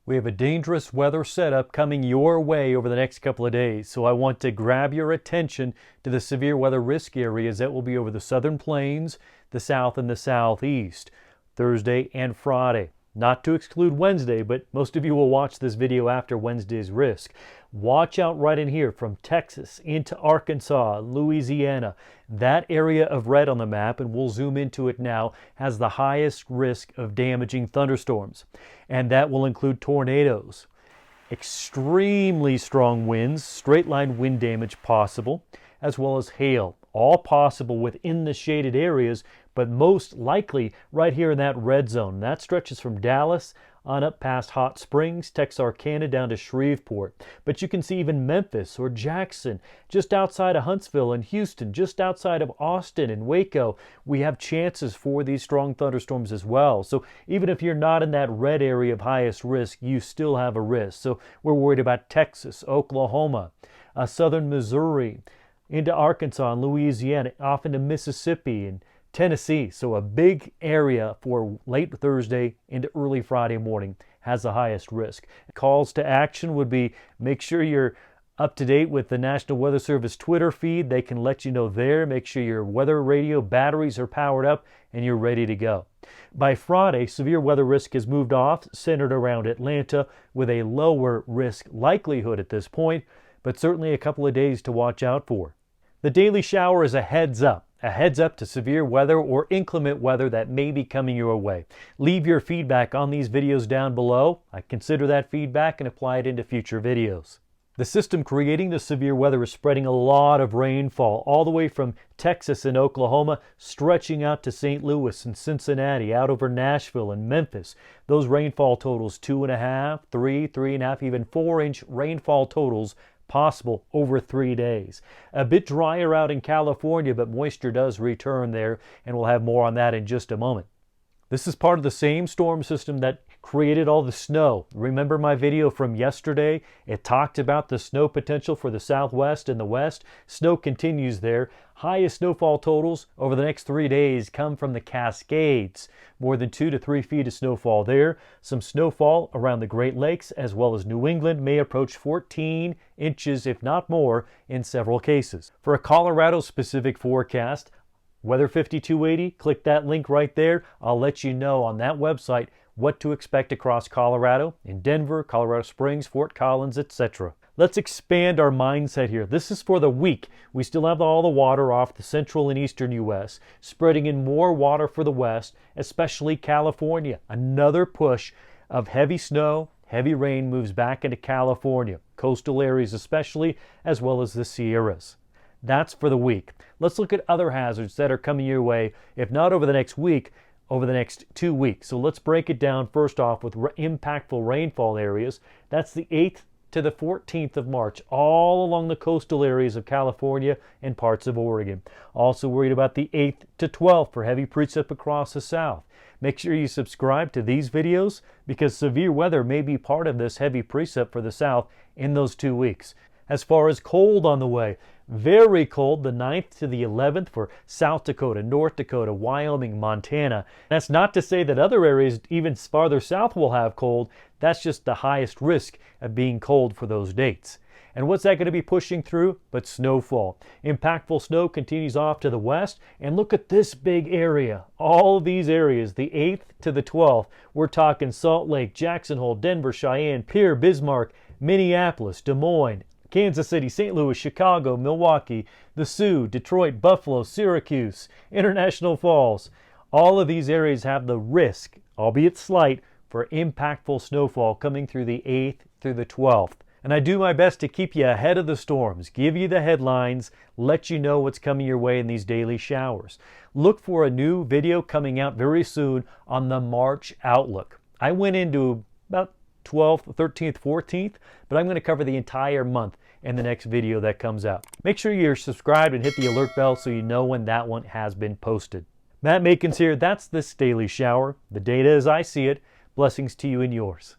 We have a dangerous weather setup coming your way over the next couple of days, so I want to grab your attention to the severe weather risk areas that will be over the southern plains, the south and the southeast, Thursday and Friday. Not to exclude Wednesday, but most of you will watch this video after Wednesday's risk. Watch out right in here from Texas into Arkansas, Louisiana. That area of red on the map, and we'll zoom into it now, has the highest risk of damaging thunderstorms. And that will include tornadoes, extremely strong winds, straight line wind damage possible, as well as hail. All possible within the shaded areas, but most likely right here in that red zone. That stretches from Dallas on up past Hot Springs, Texarkana, down to Shreveport. But you can see even Memphis or Jackson, just outside of Huntsville and Houston, just outside of Austin and Waco. We have chances for these strong thunderstorms as well. So even if you're not in that red area of highest risk, you still have a risk. So we're worried about Texas, Oklahoma, southern Missouri, into Arkansas and Louisiana, off into Mississippi and Tennessee. So a big area for late Thursday into early Friday morning has the highest risk. Calls to action would be make sure you're up to date with the National Weather Service Twitter feed. They can let you know there. Make sure your weather radio batteries are powered up and you're ready to go. By Friday, severe weather risk has moved off, centered around Atlanta with a lower risk likelihood at this point, but certainly a couple of days to watch out for. The daily shower is a heads up to severe weather or inclement weather that may be coming your way. Leave your feedback on these videos down below. I consider that feedback and apply it into future videos. The system creating the severe weather is spreading a lot of rainfall all the way from Texas and Oklahoma, stretching out to St. Louis and Cincinnati, out over Nashville and Memphis. Those rainfall totals 2.5, 3, 3.5, even 4-inch rainfall totals possible over 3 days. A bit drier out in California, but moisture does return there, and we'll have more on that in just a moment. This is part of the same storm system that created all the snow. Remember my video from yesterday? It talked about the snow potential for the southwest and the west. Snow continues there. Highest snowfall totals over the next 3 days come from the Cascades. More than 2 to 3 feet of snowfall there. Some snowfall around the Great Lakes as well as New England may approach 14 inches, if not more, in several cases. For a Colorado-specific forecast, Weather 5280, click that link right there. I'll let you know on that website what to expect across Colorado, in Denver, Colorado Springs, Fort Collins, etc. Let's expand our mindset here. This is for the week. We still have all the water off the central and eastern U.S., spreading in more water for the west, especially California. Another push of heavy snow, heavy rain moves back into California, coastal areas especially, as well as the Sierras. That's for the week. Let's look at other hazards that are coming your way, if not over the next week, over the next 2 weeks. So let's break it down first off with impactful rainfall areas. That's the 8th to the 14th of March, all along the coastal areas of California and parts of Oregon. Also worried about the 8th to 12th for heavy precip across the south. Make sure you subscribe to these videos because severe weather may be part of this heavy precip for the south in those 2 weeks. As far as cold on the way, very cold the 9th to the 11th for South Dakota, North Dakota, Wyoming, Montana. That's not to say that other areas even farther south will have cold. That's just the highest risk of being cold for those dates. And what's that going to be pushing through? But snowfall. Impactful snow continues off to the west. And look at this big area. All of these areas, the 8th to the 12th. We're talking Salt Lake, Jackson Hole, Denver, Cheyenne, Pierre, Bismarck, Minneapolis, Des Moines, Kansas City, St. Louis, Chicago, Milwaukee, the Sioux, Detroit, Buffalo, Syracuse, International Falls. All of these areas have the risk, albeit slight, for impactful snowfall coming through the 8th through the 12th. And I do my best to keep you ahead of the storms, give you the headlines, let you know what's coming your way in these daily showers. Look for a new video coming out very soon on the March outlook. I went into about 12th, 13th, 14th, but I'm going to cover the entire month in the next video that comes out. Make sure you're subscribed and hit the alert bell so you know when that one has been posted. Matt Makens here. That's this daily shower. The data as I see it. Blessings to you and yours.